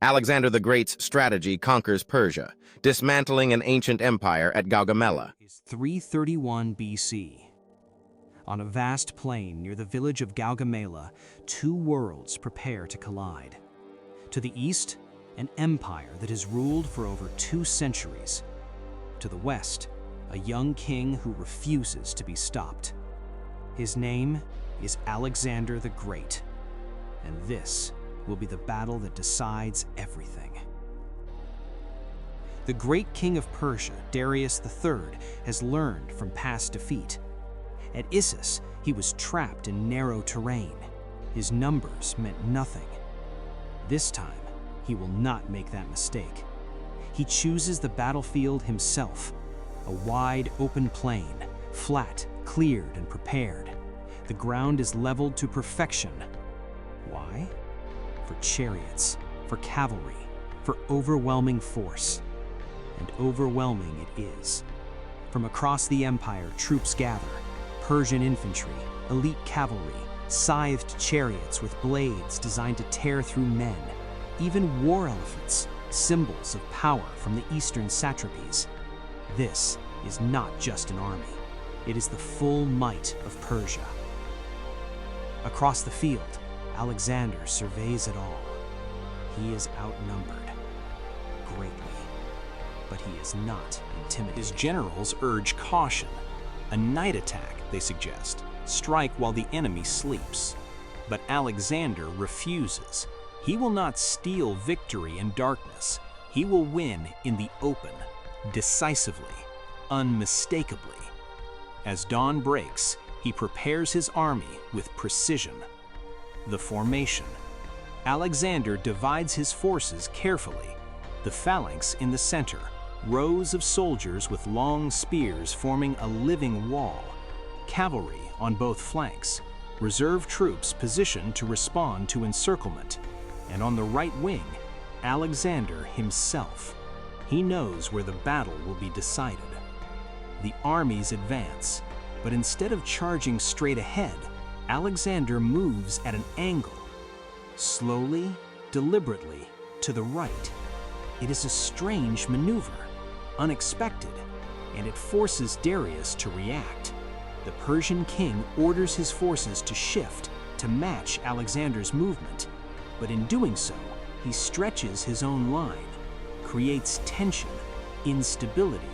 Alexander the Great's strategy conquers Persia, dismantling an ancient empire at Gaugamela. Is 331 BC. On a vast plain near the village of Gaugamela, two worlds prepare to collide. To the east, an empire that has ruled for over 2 centuries. To the west, a young king who refuses to be stopped. His name is Alexander the Great, and this will be the battle that decides everything. The great king of Persia, Darius III, has learned from past defeat. At Issus, he was trapped in narrow terrain. His numbers meant nothing. This time, he will not make that mistake. He chooses the battlefield himself, a wide open plain, flat, cleared, and prepared. The ground is leveled to perfection. Why? For chariots, for cavalry, for overwhelming force. And overwhelming it is. From across the empire, troops gather. Persian infantry, elite cavalry, scythed chariots with blades designed to tear through men, even war elephants, symbols of power from the eastern satrapies. This is not just an army. It is the full might of Persia. Across the field, Alexander surveys it all. He is outnumbered greatly, but he is not intimidated. His generals urge caution. A night attack, they suggest, strike while the enemy sleeps. But Alexander refuses. He will not steal victory in darkness. He will win in the open, decisively, unmistakably. As dawn breaks, he prepares his army with precision. The formation. Alexander divides his forces carefully. The phalanx in the center, rows of soldiers with long spears forming a living wall. Cavalry on both flanks, reserve troops positioned to respond to encirclement. And on the right wing, Alexander himself. He knows where the battle will be decided. The armies advance, but instead of charging straight ahead, Alexander moves at an angle, slowly, deliberately, to the right. It is a strange maneuver, unexpected, and it forces Darius to react. The Persian king orders his forces to shift to match Alexander's movement, but in doing so, he stretches his own line, creates tension, instability.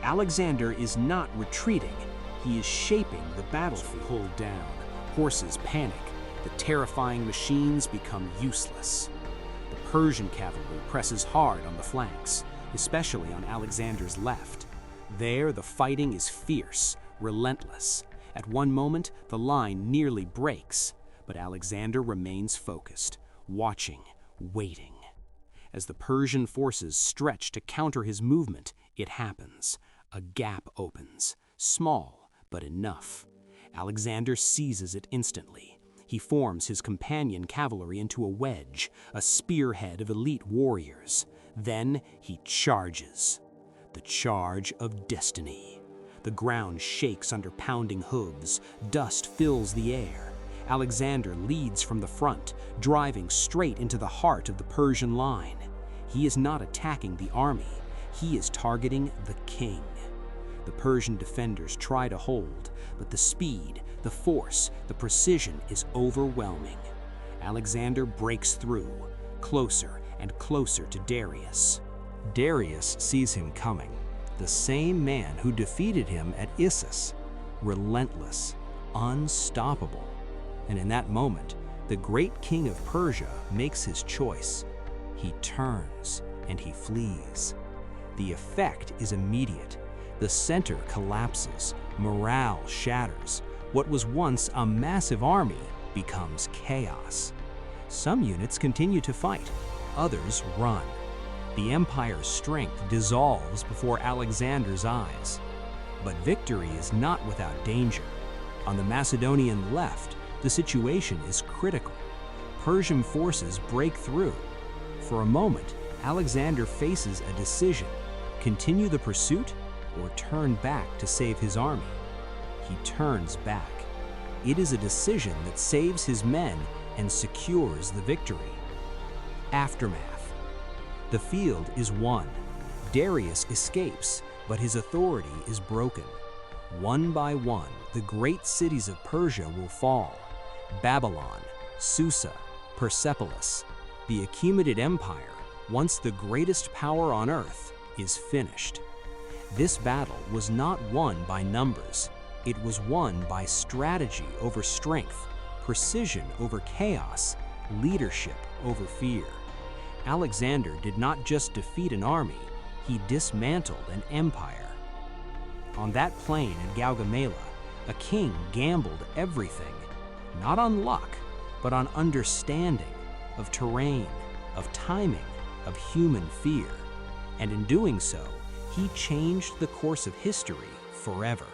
Alexander is not retreating, he is shaping the battlefield. Pulled down, horses panic, the terrifying machines become useless. The Persian cavalry presses hard on the flanks, especially on Alexander's left. There, the fighting is fierce, relentless. At one moment, the line nearly breaks, but Alexander remains focused, watching, waiting. As the Persian forces stretch to counter his movement, it happens. A gap opens, small, but enough. Alexander seizes it instantly. He forms his companion cavalry into a wedge, a spearhead of elite warriors. Then he charges. The charge of destiny. The ground shakes under pounding hooves. Dust fills the air. Alexander leads from the front, driving straight into the heart of the Persian line. He is not attacking the army. He is targeting the king. The Persian defenders try to hold, but the speed, the force, the precision is overwhelming. Alexander breaks through, closer and closer to Darius. Darius sees him coming, the same man who defeated him at Issus, relentless, unstoppable. And in that moment, the great king of Persia makes his choice. He turns and he flees. The effect is immediate. The center collapses, morale shatters. What was once a massive army becomes chaos. Some units continue to fight, others run. The empire's strength dissolves before Alexander's eyes. But victory is not without danger. On the Macedonian left, the situation is critical. Persian forces break through. For a moment, Alexander faces a decision: continue the pursuit or turn back to save his army. He turns back. It is a decision that saves his men and secures the victory. Aftermath. The field is won. Darius escapes, but his authority is broken. One by one, the great cities of Persia will fall. Babylon, Susa, Persepolis. The Achaemenid Empire, once the greatest power on earth, is finished. This battle was not won by numbers. It was won by strategy over strength, precision over chaos, leadership over fear. Alexander did not just defeat an army, he dismantled an empire. On that plain at Gaugamela, a king gambled everything, not on luck, but on understanding of terrain, of timing, of human fear. And in doing so, he changed the course of history forever.